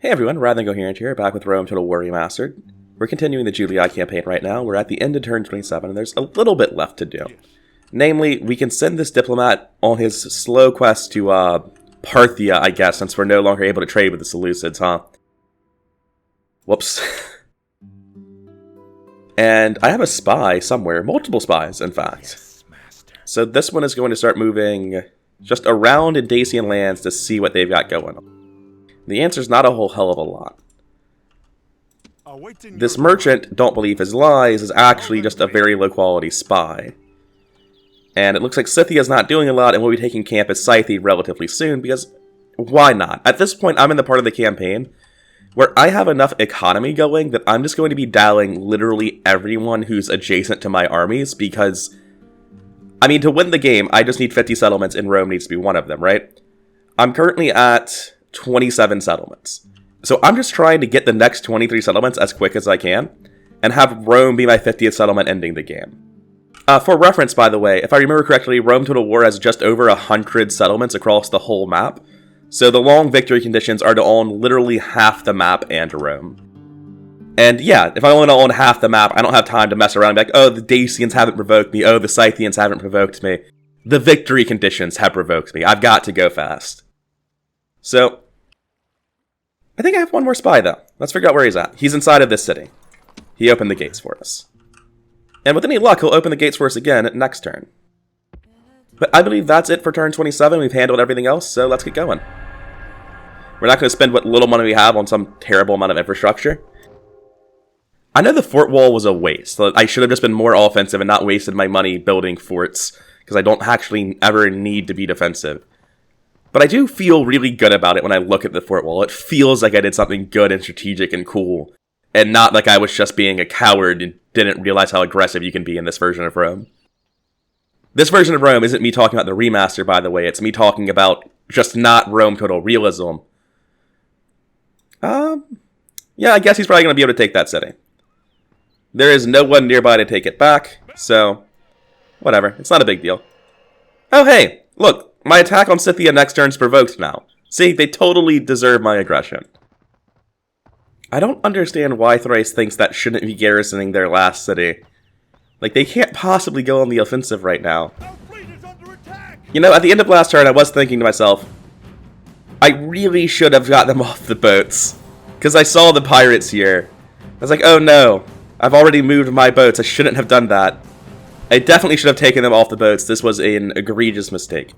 Hey everyone, Incoherent here, back with Rome Total War Remastered. We're continuing the Julii campaign right now. We're at the end of turn 27, and there's a little bit left to do. Namely, we can send this diplomat on his slow quest to, Parthia, I guess, since we're no longer able to trade with the Seleucids, huh? Whoops. And I have a spy somewhere, multiple spies, in fact. So this one is going to start moving just around in Dacian lands to see what they've got going on. The answer's not a whole hell of a lot. This merchant, don't believe his lies, is actually just a very low quality spy. And it looks like Scythia's not doing a lot and will be taking camp at Scythia relatively soon, because why not? At this point, I'm in the part of the campaign where I have enough economy going that I'm just going to be dialing literally everyone who's adjacent to my armies, because, I mean, to win the game, I just need 50 settlements, and Rome needs to be one of them, right? I'm currently at 27 settlements. So I'm just trying to get the next 23 settlements as quick as I can, and have Rome be my 50th settlement ending the game. For reference, by the way, if I remember correctly, Rome Total War has just over 100 settlements across the whole map, so the long victory conditions are to own literally half the map and Rome. And yeah, if I only own half the map, I don't have time to mess around and be like, oh, the Dacians haven't provoked me, oh, the Scythians haven't provoked me. The victory conditions have provoked me. I've got to go fast. So, I think I have one more spy, though. Let's figure out where he's at. He's inside of this city. He opened the gates for us. And with any luck, he'll open the gates for us again next turn. But I believe that's it for turn 27. We've handled everything else, so let's get going. We're not going to spend what little money we have on some terrible amount of infrastructure. I know the fort wall was a waste. So I should have just been more offensive and not wasted my money building forts, because I don't actually ever need to be defensive. But I do feel really good about it when I look at the fort wall. It feels like I did something good and strategic and cool, and not like I was just being a coward and didn't realize how aggressive you can be in this version of Rome. This version of Rome isn't me talking about the remaster, by the way. It's me talking about just not Rome Total Realism. Yeah, I guess he's probably going to be able to take that city. There is no one nearby to take it back, so whatever. It's not a big deal. Oh, hey, look. My attack on Scythia next turn's provoked now. See, they totally deserve my aggression. I don't understand why Thrace thinks that shouldn't be garrisoning their last city. Like, they can't possibly go on the offensive right now. You know, at the end of last turn, I was thinking to myself, I really should have got them off the boats. Because I saw the pirates here. I was like, oh no, I've already moved my boats. I shouldn't have done that. I definitely should have taken them off the boats. This was an egregious mistake.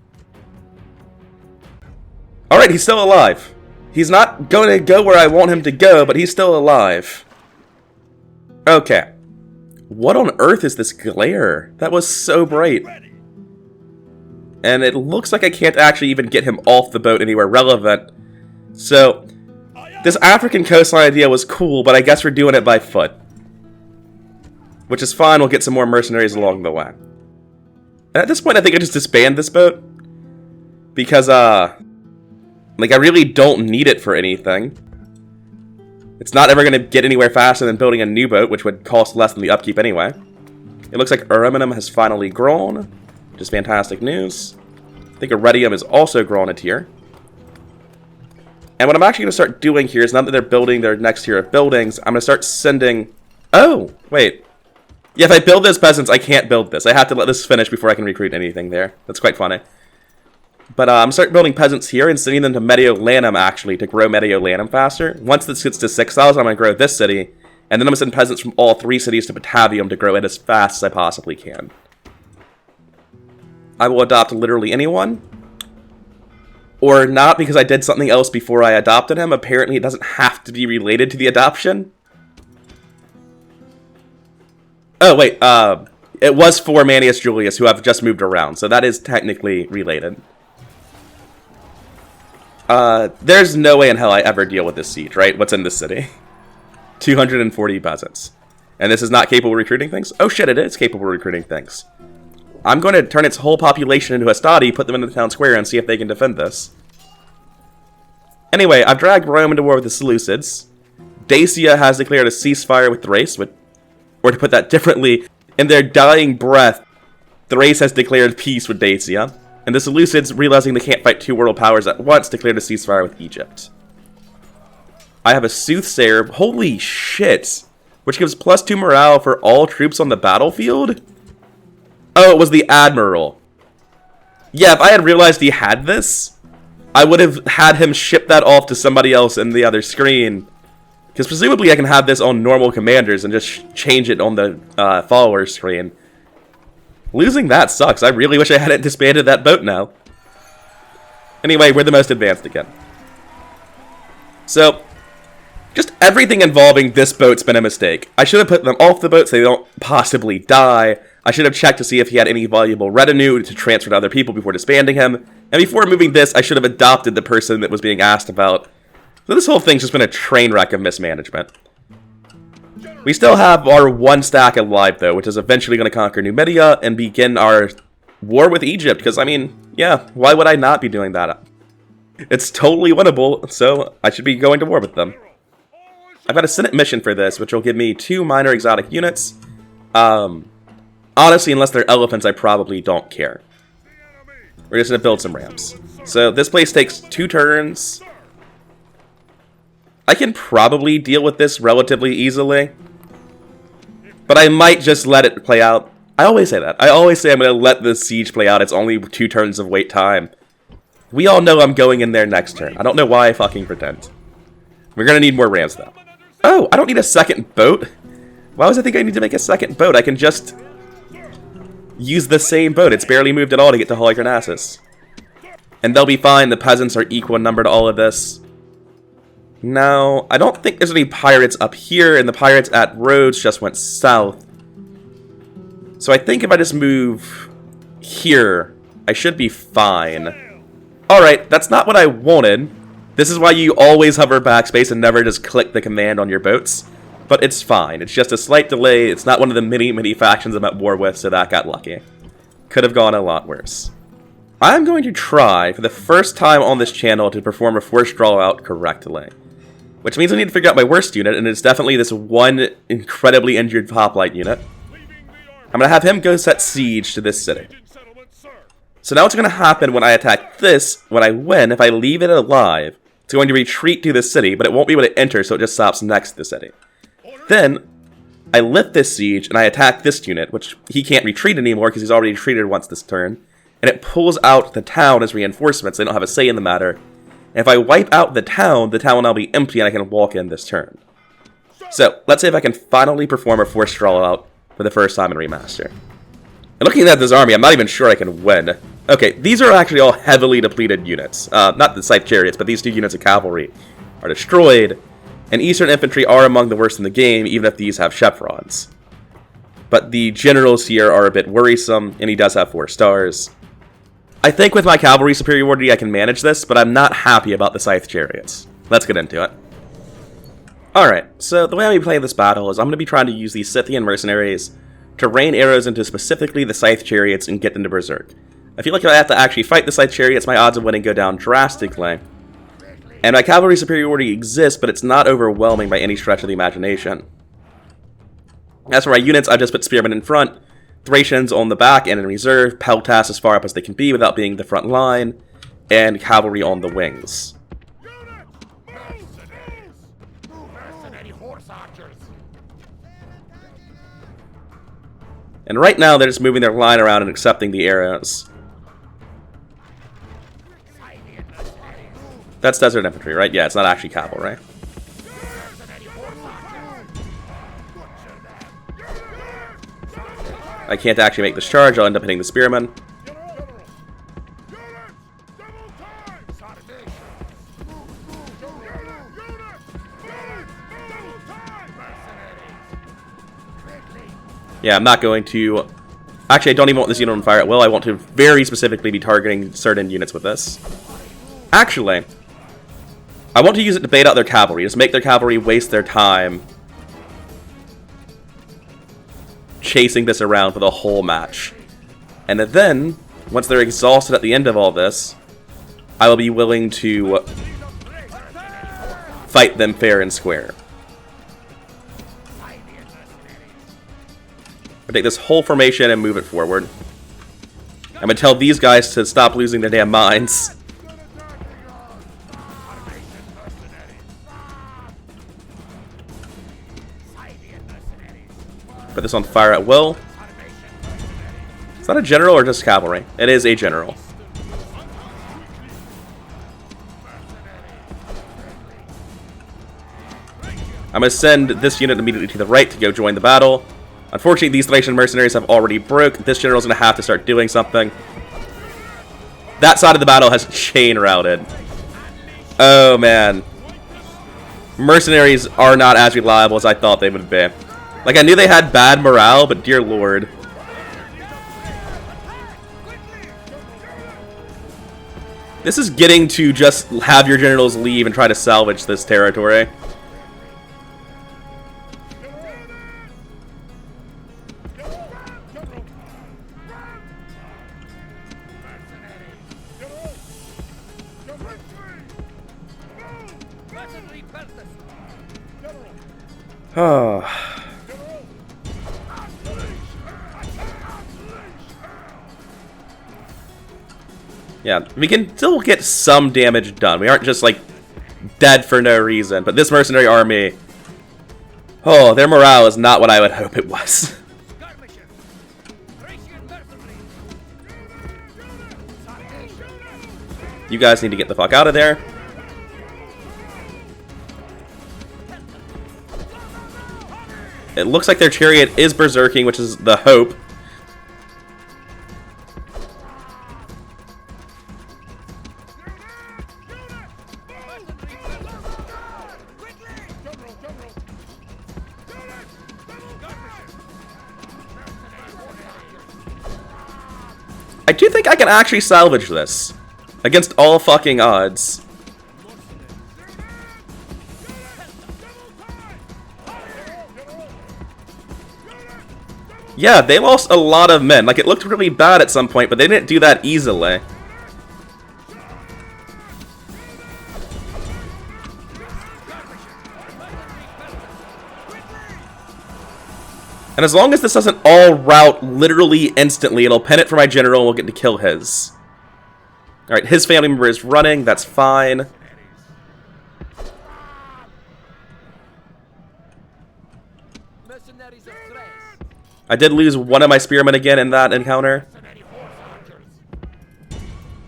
Alright, he's still alive. He's not going to go where I want him to go, but he's still alive. Okay. What on earth is this glare? That was so bright. And it looks like I can't actually even get him off the boat anywhere relevant. So, this African coastline idea was cool, but I guess we're doing it by foot. Which is fine, we'll get some more mercenaries along the way. And at this point, I think I just disband this boat. Because, like, I really don't need it for anything. It's not ever going to get anywhere faster than building a new boat, which would cost less than the upkeep anyway. It looks like Aruminum has finally grown, which is fantastic news. I think Iridium is also grown a tier. And what I'm actually going to start doing here is, now that they're building their next tier of buildings, I'm going to start sending... Oh, wait. Yeah, if I build those peasants, I can't build this. I have to let this finish before I can recruit anything there. That's quite funny. But I'm starting building peasants here and sending them to Mediolanum, actually, to grow Mediolanum faster. Once this gets to 6,000, I'm going to grow this city. And then I'm going to send peasants from all 3 cities to Batavium to grow it as fast as I possibly can. I will adopt literally anyone. Or not, because I did something else before I adopted him. Apparently, it doesn't have to be related to the adoption. Oh, wait. It was for Manius Julius, who I've just moved around. So that is technically related. There's no way in hell I ever deal with this siege, right? What's in this city? 240 peasants. And this is not capable of recruiting things? Oh shit, it is capable of recruiting things. I'm going to turn its whole population into a study, put them into the town square, and see if they can defend this. Anyway, I've dragged Rome into war with the Seleucids. Dacia has declared a ceasefire with Thrace, or to put that differently, in their dying breath, Thrace has declared peace with Dacia. And the Seleucids, realizing they can't fight 2 world powers at once, declared a ceasefire with Egypt. I have a Soothsayer. Holy shit. Which gives +2 morale for all troops on the battlefield? Oh, it was the Admiral. Yeah, if I had realized he had this, I would have had him ship that off to somebody else in the other screen. Because presumably I can have this on normal commanders and just change it on the follower screen. Losing that sucks. I really wish I hadn't disbanded that boat now. Anyway, we're the most advanced again. So, just everything involving this boat's been a mistake. I should have put them off the boat so they don't possibly die. I should have checked to see if he had any valuable retinue to transfer to other people before disbanding him. And before moving this, I should have adopted the person that was being asked about. So this whole thing's just been a train wreck of mismanagement. We still have our one stack alive, though, which is eventually going to conquer Numidia and begin our war with Egypt. Because, I mean, yeah, why would I not be doing that? It's totally winnable, so I should be going to war with them. I've got a Senate mission for this, which will give me 2 minor exotic units. Honestly, unless they're elephants, I probably don't care. We're just going to build some ramps. So this place takes 2 turns. I can probably deal with this relatively easily. But I might just let it play out. I always say that. I always say I'm going to let the siege play out. It's only 2 turns of wait time. We all know I'm going in there next turn. I don't know why I fucking pretend. We're going to need more ramps, though. Oh, I don't need a second boat. Why was I think I need to make a second boat? I can just use the same boat. It's barely moved at all to get to Halicarnassus. And they'll be fine. The peasants are equal in number to all of this. Now, I don't think there's any pirates up here, and the pirates at Rhodes just went south. So I think if I just move here, I should be fine. Alright, that's not what I wanted. This is why you always hover backspace and never just click the command on your boats. But it's fine. It's just a slight delay. It's not one of the many factions I'm at war with, so that got lucky. Could have gone a lot worse. I'm going to try, for the first time on this channel, to perform a forced draw out correctly. Which means I need to figure out my worst unit, and it's definitely this one incredibly injured hoplite unit. I'm going to have him go set siege to this city. So now what's going to happen when I attack this, when I win, if I leave it alive, it's going to retreat to the city, but it won't be able to enter, so it just stops next to the city. Then, I lift this siege, and I attack this unit, which he can't retreat anymore because he's already retreated once this turn, and it pulls out the town as reinforcements. They don't have a say in the matter. And if I wipe out the town will now be empty and I can walk in this turn. So, let's see if I can finally perform a forced draw out for the first time in Remaster. And looking at this army, I'm not even sure I can win. Okay, these are actually all heavily depleted units. Not the Scythe Chariots, but these 2 units of cavalry are destroyed. And Eastern Infantry are among the worst in the game, even if these have chevrons. But the generals here are a bit worrisome, and he does have 4 stars. I think with my cavalry superiority I can manage this, but I'm not happy about the Scythe Chariots. Let's get into it. Alright, so the way I'm going to be playing this battle is I'm going to be trying to use these Scythian mercenaries to rain arrows into specifically the Scythe Chariots and get them to Berserk. I feel like if I have to actually fight the Scythe Chariots, my odds of winning go down drastically. And my cavalry superiority exists, but it's not overwhelming by any stretch of the imagination. As for my units, I've just put Spearmen in front, Thracians on the back and in reserve, Peltas as far up as they can be without being the front line, and cavalry on the wings. And right now they're just moving their line around and accepting the arrows. That's Desert Infantry, right? Yeah, it's not actually cavalry. I can't actually make this charge, I'll end up hitting the Spearmen. Yeah, I'm not going to... Actually, I don't even want this unit on fire at will. I want to very specifically be targeting certain units with this. Actually, I want to use it to bait out their cavalry. Just make their cavalry waste their time chasing this around for the whole match. And then, once they're exhausted at the end of all this, I will be willing to fight them fair and square. I'll take this whole formation and move it forward. I'm going to tell these guys to stop losing their damn minds. Put this on fire at will. Is that a general or just cavalry? It is a general. I'm going to send this unit immediately to the right to go join the battle. Unfortunately, these Thracian mercenaries have already broke. This general's going to have to start doing something. That side of the battle has chain routed. Oh, man. Mercenaries are not as reliable as I thought they would be. Like, I knew they had bad morale, but dear lord. This is getting to just have your generals leave and try to salvage this territory. Oh. Yeah, we can still get some damage done. We aren't just, like, dead for no reason. But this mercenary army... Oh, their morale is not what I would hope it was. You guys need to get the fuck out of there. It looks like their chariot is berserking, which is the hope. I do think I can actually salvage this. Against all fucking odds. Yeah, they lost a lot of men. Like, it looked really bad at some point, but they didn't do that easily. And as long as this doesn't all rout literally instantly, it'll pen it for my general and we'll get to kill his. Alright, his family member is running, that's fine. I did lose one of my spearmen again in that encounter.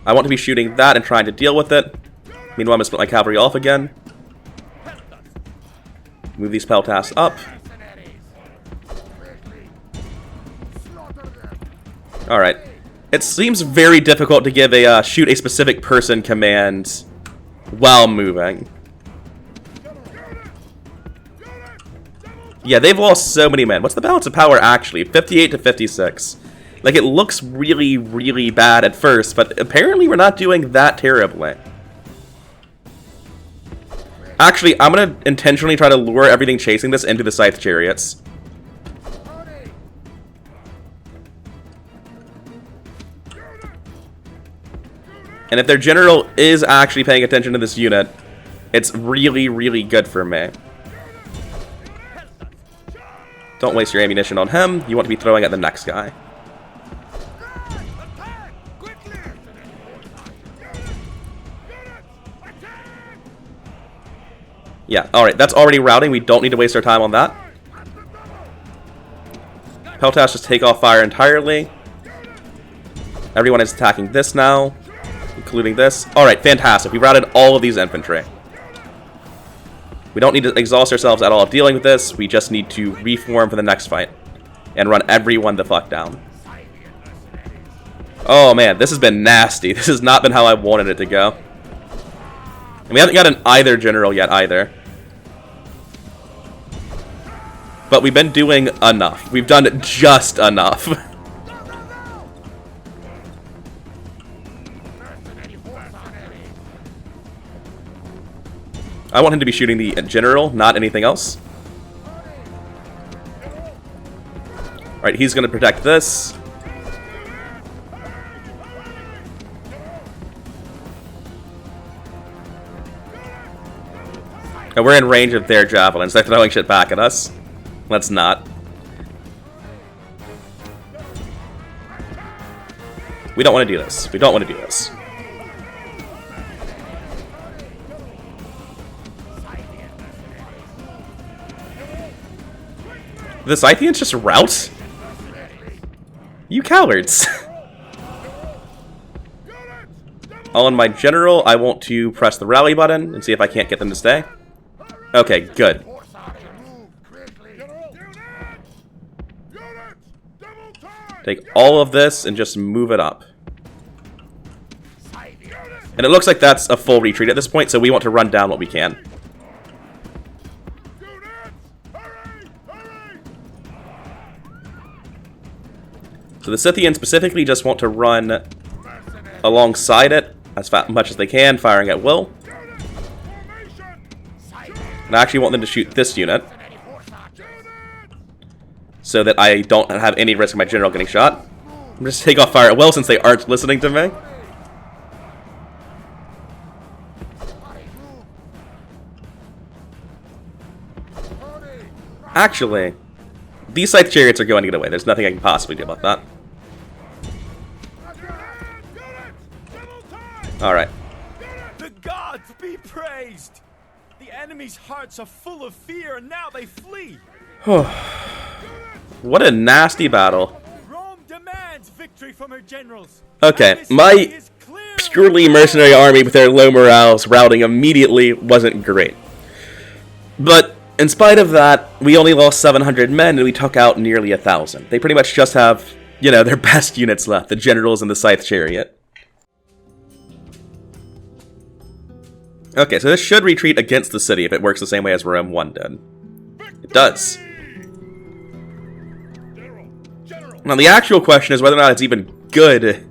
I want to be shooting that and trying to deal with it. Meanwhile, I'm going to split my cavalry off again. Move these peltasts up. Alright. It seems very difficult to give a shoot a specific person command while moving. Yeah, they've lost so many men. What's the balance of power actually? 58 to 56. Like, it looks really, really bad at first, but apparently we're not doing that terribly. Actually, I'm going to intentionally try to lure everything chasing this into the scythe chariots. And if their general is actually paying attention to this unit, it's really, really good for me. Don't waste your ammunition on him. You want to be throwing at the next guy. Yeah, alright, that's already routing. We don't need to waste our time on that. Peltasts just take off fire entirely. Everyone is attacking this now, including this. Alright, fantastic. We routed all of these infantry. We don't need to exhaust ourselves at all dealing with this. We just need to reform for the next fight. And run everyone the fuck down. Oh man, this has been nasty. This has not been how I wanted it to go. And we haven't gotten either general yet either. But we've been doing enough. We've done just enough. I want him to be shooting the general, not anything else. Alright, he's going to protect this. And we're in range of their javelins. They're throwing shit back at us. Let's not. We don't want to do this. We don't want to do this. The Scythians just rout? You cowards! On my general, I want to press the rally button and see if I can't get them to stay. Okay, good. Take all of this and just move it up. And it looks like that's a full retreat at this point, so we want to run down what we can. So the Scythians specifically just want to run alongside it as much as they can, firing at will. And I actually want them to shoot this unit, so that I don't have any risk of my general getting shot. I'm just take off fire at will since they aren't listening to me. Actually, these scythe chariots are going to get away. There's nothing I can possibly do about that. Alright. The gods be praised! The enemy's hearts are full of fear and now they flee! What a nasty battle. Rome demands victory from her generals. Okay, my purely mercenary army with their low morales routing immediately wasn't great. But in spite of that, we only lost 700 men and we took out nearly 1,000. They pretty much just have, you know, their best units left, the generals and the scythe chariot. Okay, so this should retreat against the city if it works the same way as Rome 1 did. It does. Now the actual question is whether or not it's even good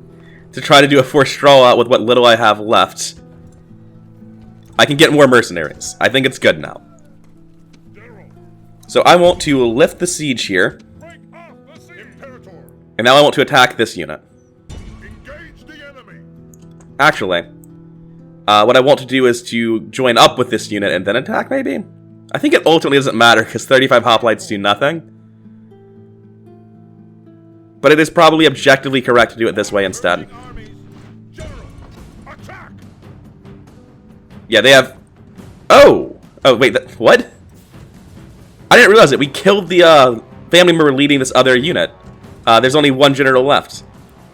to try to do a forced draw out with what little I have left. I can get more mercenaries. I think it's good now. So I want to lift the siege here. And now I want to attack this unit. Actually, what I want to do is to join up with this unit and then attack, maybe? I think it ultimately doesn't matter, because 35 hoplites do nothing. But it is probably objectively correct to do it this way instead. Yeah, they have... Oh! Oh, wait, what? I didn't realize it. We killed the family member leading this other unit. There's only one general left.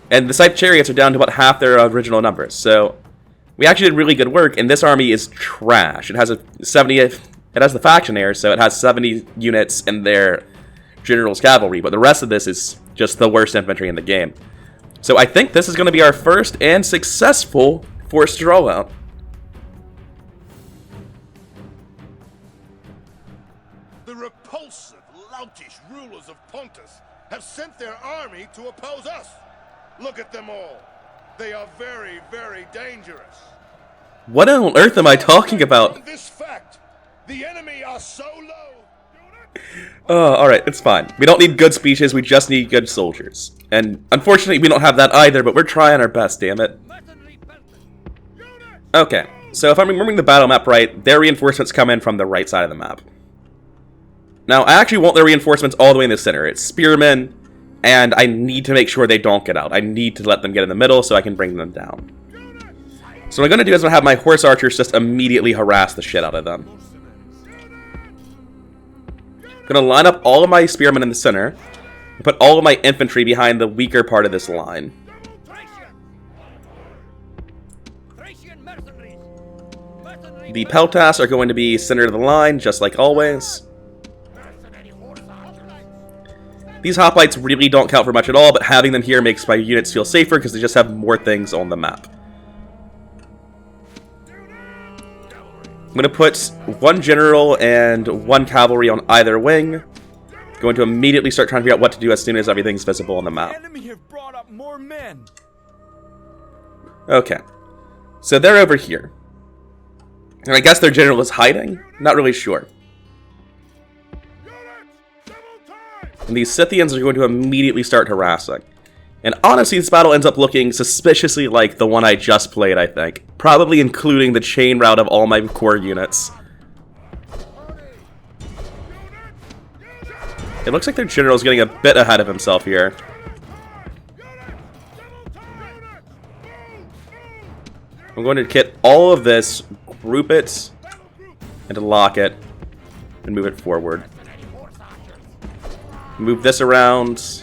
And the scythe chariots are down to about half their original numbers, so... We actually did really good work, and this army is trash. It has a 70... It has the factionaires, so it has 70 units in their general's cavalry, but the rest of this is just the worst infantry in the game. So I think this is going to be our first and successful forced draw-out. The repulsive, loutish rulers of Pontus have sent their army to oppose us. Look at them all. They are very, very dangerous. What on earth am I talking about? This fact, the enemy are so low. Alright, it's fine. We don't need good speeches, we just need good soldiers. And unfortunately, we don't have that either, but we're trying our best, damn it. Okay, so if I'm remembering the battle map right, their reinforcements come in from the right side of the map. Now, I actually want their reinforcements all the way in the center. It's spearmen, and I need to make sure they don't get out. I need to let them get in the middle so I can bring them down. So what I'm going to do is I'm going to have my horse archers just immediately harass the shit out of them. I'm going to line up all of my spearmen in the center, and put all of my infantry behind the weaker part of this line. The peltas are going to be center of the line, just like always. These hoplites really don't count for much at all, but having them here makes my units feel safer because they just have more things on the map. I'm going to put one general and one cavalry on either wing. Going to immediately start trying to figure out what to do as soon as everything's visible on the map. The enemy have brought up more men. Okay. So they're over here. And I guess their general is hiding? Not really sure. And these Scythians are going to immediately start harassing. And honestly, this battle ends up looking suspiciously like the one I just played, I think. Probably including the chain route of all my core units. It looks like their general's getting a bit ahead of himself here. I'm going to kit all of this, group it, and to lock it, and move it forward. Move this around.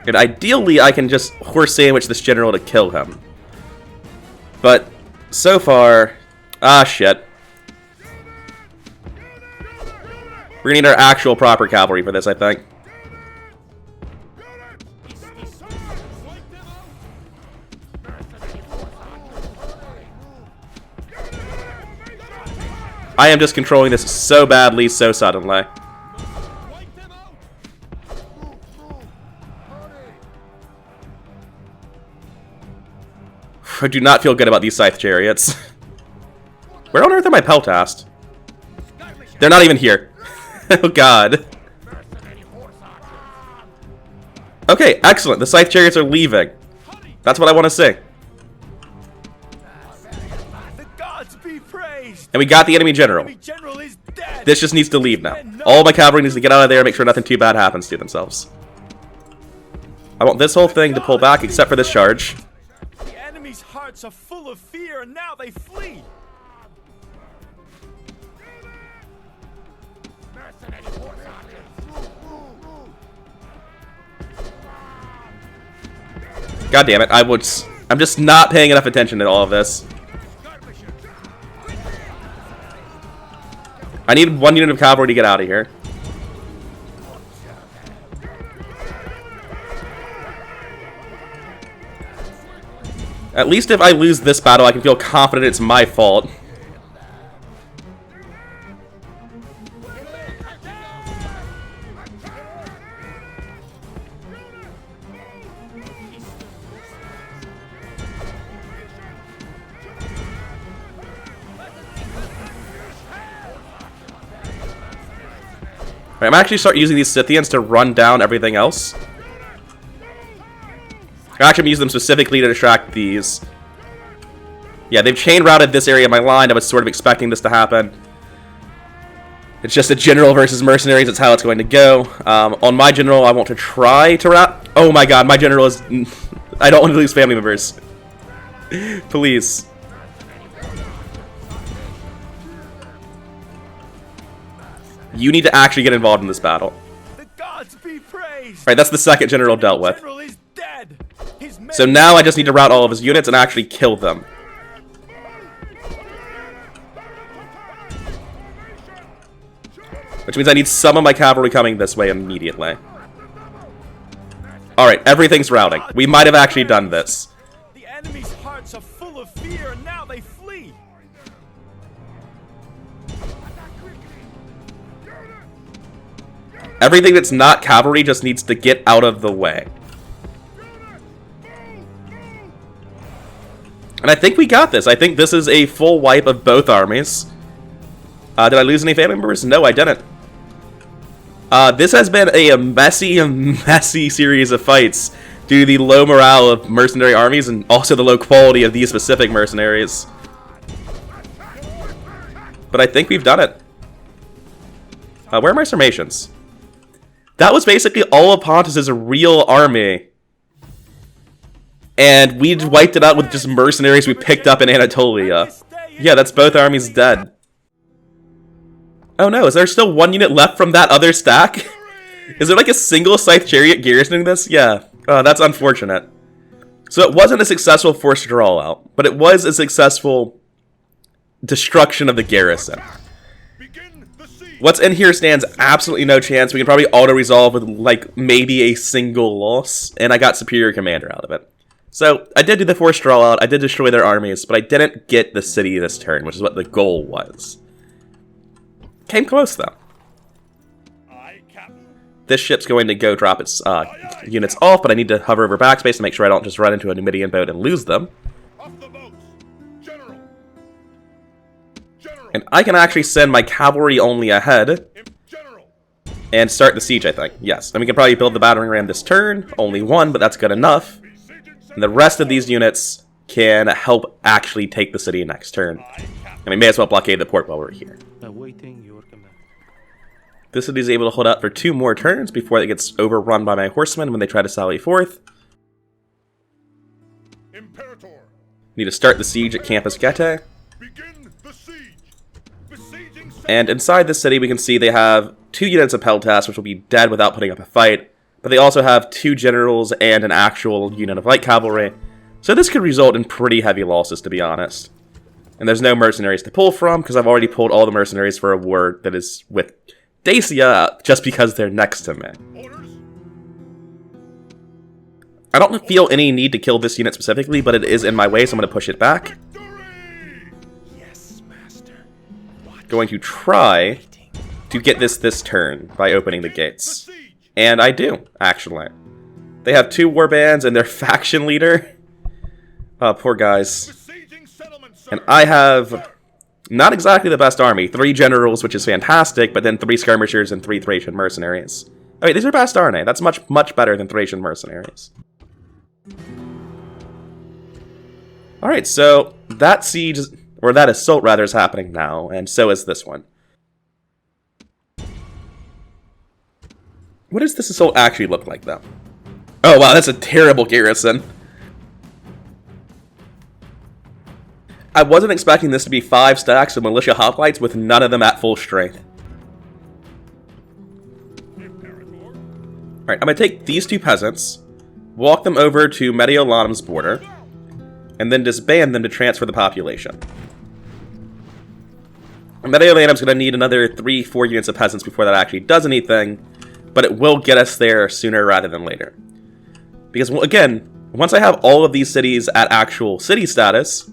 And ideally, I can just horse sandwich this general to kill him. But so far, shit. We're gonna need our actual proper cavalry for this, I think. I am just controlling this so badly, so suddenly. I do not feel good about these scythe chariots. Where on earth are my peltast? They're not even here. Oh god. Okay, excellent. The scythe chariots are leaving. That's what I want to see. The gods be praised. And we got the enemy general. The general is dead. This just needs to leave now. All my cavalry needs to get out of there and make sure nothing too bad happens to themselves. I want this whole thing to pull back except for this charge. The enemy's hearts are full of fear, and now they flee. God damn it, I'm just not paying enough attention to all of this. I need 1 unit of cavalry to get out of here. At least if I lose this battle, I can feel confident it's my fault. I'm actually start using these Scythians to run down everything else. I actually use them specifically to distract these. Yeah, they've chain routed this area of my line. I was sort of expecting this to happen. It's just a general versus mercenaries. That's how it's going to go. On my general, I want to try to route. Oh my god, my general is... I don't want to lose family members. Please. You need to actually get involved in this battle. The gods be praised. Alright, that's the second general dealt with. General is dead. His men So now I just need to route all of his units and actually kill them. Which means I need some of my cavalry coming this way immediately. Alright, everything's routing. We might have actually done this. The enemy's hearts are full of fear, and now they flee. Everything that's not cavalry just needs to get out of the way. And I think we got this. I think this is a full wipe of both armies. Did I lose any family members? No, I didn't. This has been a messy series of fights due to the low morale of mercenary armies and also the low quality of these specific mercenaries. But I think we've done it. Where are my Sarmatians? That was basically all of Pontic's real army. And we wiped it out with just mercenaries we picked up in Anatolia. Yeah, that's both armies dead. Oh no, is there still 1 unit left from that other stack? Is there like a single scythe chariot garrisoning this? Yeah. Oh, that's unfortunate. So it wasn't a successful forced draw out, but it was a successful destruction of the garrison. What's in here stands absolutely no chance. We can probably auto-resolve with, like, maybe a single loss, and I got superior commander out of it. So, I did do the forced draw out, I did destroy their armies, but I didn't get the city this turn, which is what the goal was. Came close, though. This ship's going to go drop its units off, but I need to hover over backspace to make sure I don't just run into a Numidian boat and lose them. And I can actually send my cavalry only ahead and start the siege, I think. Yes, and we can probably build the battering ram this turn. Only 1, but that's good enough. And the rest of these units can help actually take the city next turn. And we may as well blockade the port while we're here. This city is able to hold out for 2 more turns before it gets overrun by my horsemen when they try to sally forth. Need to start the siege at Campus Getae. Begin the siege. Besieging And inside the city, we can see they have 2 units of Peltas, which will be dead without putting up a fight. But they also have 2 generals and an actual unit of light cavalry. So this could result in pretty heavy losses, to be honest. And there's no mercenaries to pull from, because I've already pulled all the mercenaries for a war that is with Dacia, just because they're next to me. I don't feel any need to kill this unit specifically, but it is in my way, so I'm going to push it back. Yes, master. Going to try to get this turn by opening the gates. And I do, actually. They have 2 warbands and their faction leader. Oh, poor guys. And I have not exactly the best army. 3 generals, which is fantastic, but then 3 skirmishers and 3 Thracian mercenaries. Oh wait, these are Bastarnae. That's much better than Thracian mercenaries. Alright, so that siege, or that assault rather, is happening now, and so is this one. What does this assault actually look like, though? Oh wow, that's a terrible garrison. I wasn't expecting this to be 5 stacks of militia hoplites with none of them at full strength. Alright, I'm going to take these 2 peasants, walk them over to Mediolanum's border, and then disband them to transfer the population. Mediolanum's going to need another 3-4 units of peasants before that actually does anything, but it will get us there sooner rather than later. Because, again, once I have all of these cities at actual city status,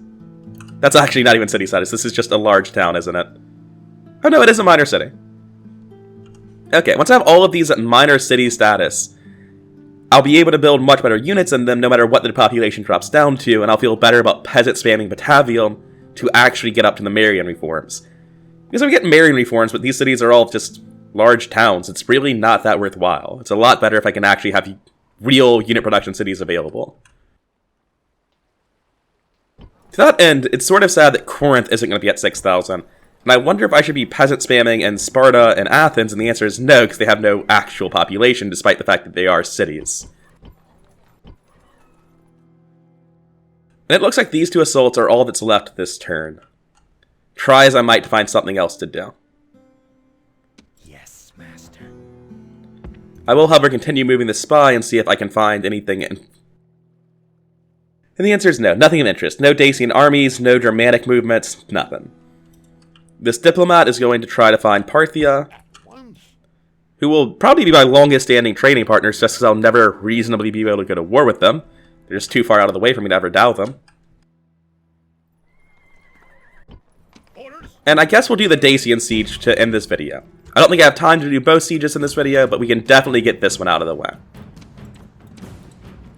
that's actually not even city status, this is just a large town, isn't it? Oh no, it is a minor city. Okay, once I have all of these at minor city status, I'll be able to build much better units in them no matter what the population drops down to, and I'll feel better about peasant spamming Batavium to actually get up to the Marian reforms. Because we get Marian reforms, but these cities are all just large towns, it's really not that worthwhile. It's a lot better if I can actually have real unit production cities available. To that end, it's sort of sad that Corinth isn't going to be at 6,000. And I wonder if I should be peasant spamming in Sparta and Athens, and the answer is no, because they have no actual population, despite the fact that they are cities. And it looks like these 2 assaults are all that's left this turn. Try as I might to find something else to do. Yes, master. I will, however, continue moving the spy and see if I can find anything in... And the answer is no, nothing of interest. No Dacian armies, no Germanic movements, nothing. This diplomat is going to try to find Parthia, who will probably be my longest standing trading partners just because I'll never reasonably be able to go to war with them. They're just too far out of the way for me to ever doubt them. And I guess we'll do the Dacian siege to end this video. I don't think I have time to do both sieges in this video, but we can definitely get this one out of the way.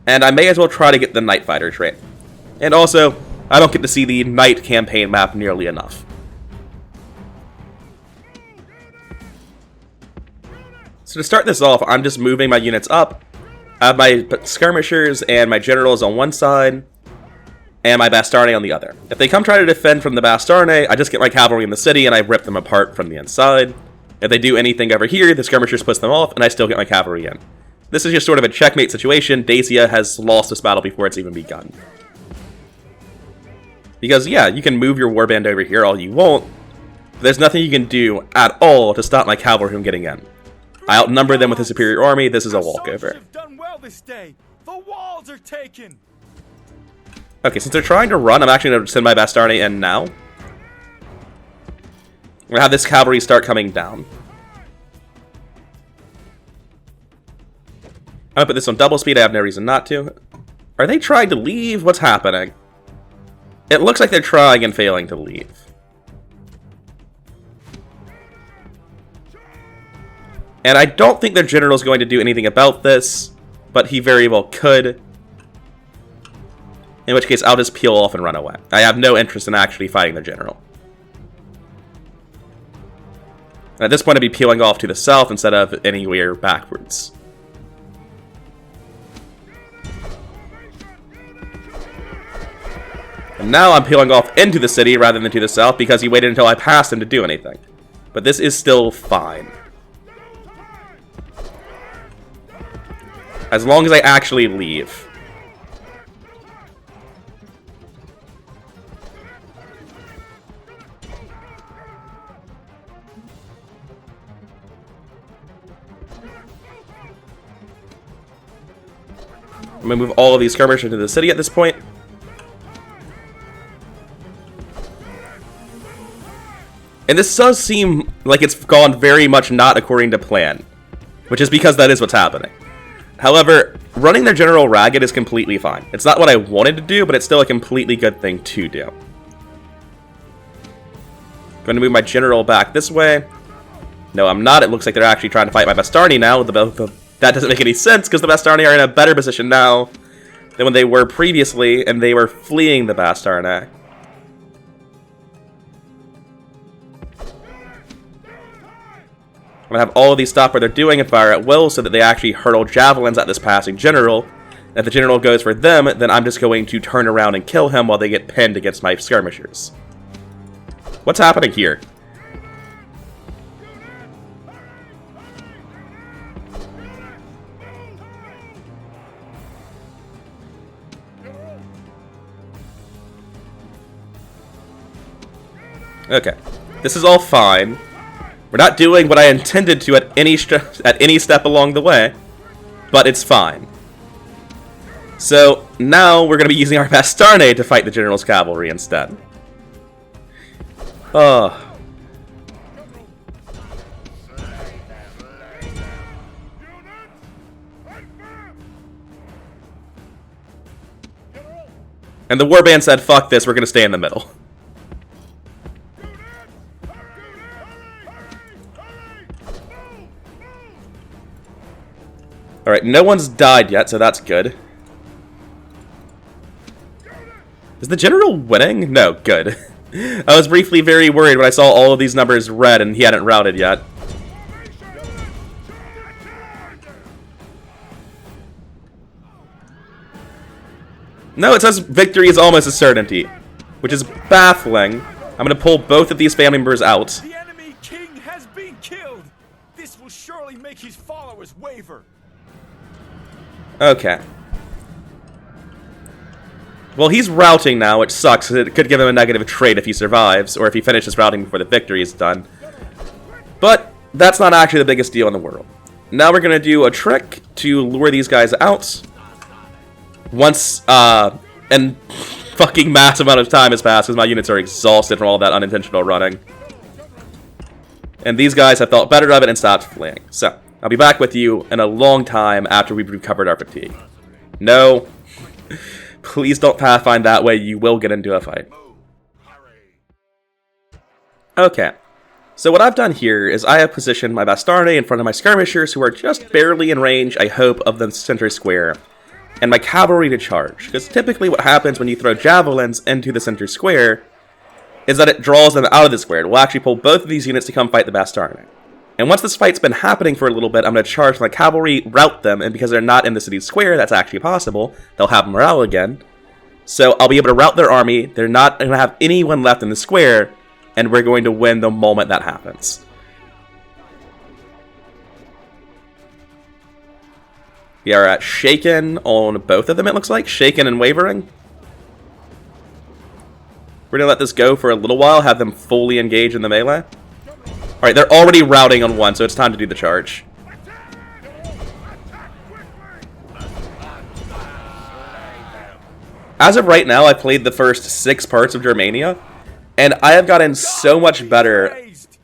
And I may as well try to get the Night Fighter trait. And also, I don't get to see the Night campaign map nearly enough. So to start this off, I'm just moving my units up. I have my skirmishers and my generals on one side, and my Bastarnae on the other. If they come try to defend from the Bastarnae, I just get my cavalry in the city and I rip them apart from the inside. If they do anything over here, the skirmishers push them off, and I still get my cavalry in. This is just sort of a checkmate situation. Dacia has lost this battle before it's even begun. Because, yeah, you can move your warband over here all you want, but there's nothing you can do at all to stop my cavalry from getting in. I outnumber them with a superior army. This is a walkover. Have done well this day. The walls are taken. Okay, since they're trying to run, I'm actually going to send my Bastarnae in now. I'm going to have this cavalry start coming down. I'm going to put this on double speed. I have no reason not to. Are they trying to leave? What's happening? It looks like they're trying and failing to leave. And I don't think their general's going to do anything about this, but he very well could. In which case, I'll just peel off and run away. I have no interest in actually fighting the general. And at this point, I'd be peeling off to the south instead of anywhere backwards. And now I'm peeling off into the city rather than to the south because he waited until I passed him to do anything. But this is still fine. As long as I actually leave. I'm gonna move all of these skirmishers into the city at this point. And this does seem like it's gone very much not according to plan, which is because that is what's happening. However, running their general ragged is completely fine. It's not what I wanted to do, but it's still a completely good thing to do. Going to move my general back this way. No, I'm not. It looks like they're actually trying to fight my Bastarni now. That doesn't make any sense, because the Bastarni are in a better position now than when they were previously, and they were fleeing the Bastarnae. I'm going to have all of these stop what they're doing and fire at will so that they actually hurl javelins at this passing general. If the general goes for them, then I'm just going to turn around and kill him while they get pinned against my skirmishers. What's happening here? Okay, this is all fine. We're not doing what I intended to at any step along the way, but it's fine. So now we're going to be using our Bastarnae to fight the general's cavalry instead. Oh. And the warband said, fuck this, we're going to stay in the middle. Alright, no one's died yet, so that's good. Is the general winning? No, good. I was briefly very worried when I saw all of these numbers red and he hadn't routed yet. No, it says victory is almost a certainty, which is baffling. I'm going to pull both of these family members out. The enemy king has been killed. This will surely make his followers waver. Okay. Well, he's routing now, which sucks, because it could give him a negative trait if he survives, or if he finishes routing before the victory is done. But that's not actually the biggest deal in the world. Now we're going to do a trick to lure these guys out. Once, and fucking massive amount of time has passed, because my units are exhausted from all that unintentional running. And these guys have thought better of it and stopped fleeing. So, I'll be back with you in a long time after we've recovered our fatigue. No. Please don't pathfind that way, you will get into a fight. Okay. So what I've done here is I have positioned my Bastarnae in front of my skirmishers who are just barely in range, I hope, of the center square. And my cavalry to charge. Because typically what happens when you throw javelins into the center square is that it draws them out of the square. It will actually pull both of these units to come fight the Bastarnae. And once this fight's been happening for a little bit, I'm going to charge my cavalry, rout them, and because they're not in the city square, that's actually possible, they'll have morale again. So I'll be able to rout their army, they're not going to have anyone left in the square, and we're going to win the moment that happens. We are at shaken on both of them, it looks like. Shaken and wavering. We're going to let this go for a little while, have them fully engage in the melee. Alright, they're already routing on one, so it's time to do the charge. As of right now, I've played the first 6 parts of Germania, and I have gotten so much better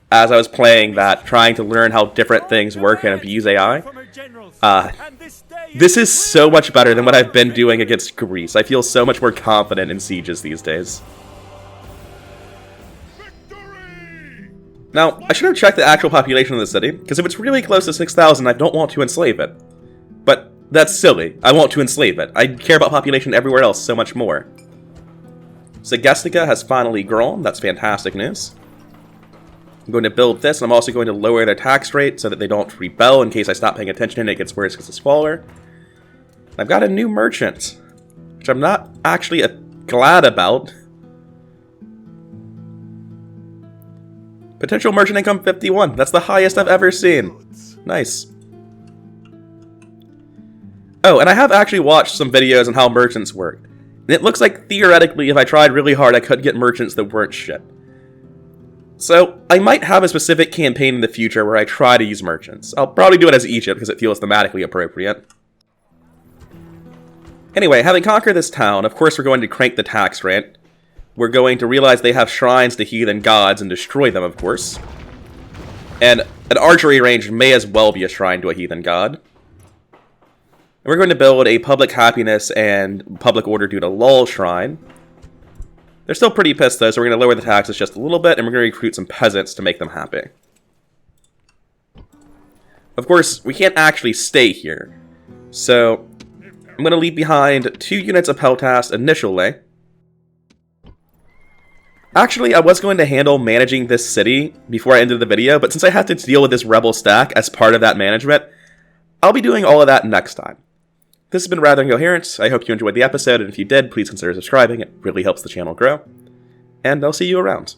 as I was playing that, trying to learn how different things work and abuse AI. This is so much better than what I've been doing against Greece. I feel so much more confident in sieges these days. Now, I should have checked the actual population of the city, because if it's really close to 6,000, I don't want to enslave it. But that's silly. I want to enslave it. I care about population everywhere else so much more. Segestica has finally grown. That's fantastic news. I'm going to build this, and I'm also going to lower their tax rate so that they don't rebel in case I stop paying attention and it gets worse because it's smaller. I've got a new merchant, which I'm not actually glad about. Potential merchant income 51. That's the highest I've ever seen. Nice. Oh, and I have actually watched some videos on how merchants work. And it looks like, theoretically, if I tried really hard, I could get merchants that weren't shit. So, I might have a specific campaign in the future where I try to use merchants. I'll probably do it as Egypt, because it feels thematically appropriate. Anyway, having conquered this town, of course we're going to crank the tax rate. We're going to realize they have shrines to heathen gods and destroy them, of course. And an archery range may as well be a shrine to a heathen god. And we're going to build a public happiness and public order due to lull shrine. They're still pretty pissed though, so we're going to lower the taxes just a little bit, and we're going to recruit some peasants to make them happy. Of course, we can't actually stay here. So, I'm going to leave behind 2 units of Peltast initially. Actually, I was going to handle managing this city before I ended the video, but since I have to deal with this rebel stack as part of that management, I'll be doing all of that next time. This has been Rather Incoherent. I hope you enjoyed the episode, and if you did, please consider subscribing. It really helps the channel grow. And I'll see you around.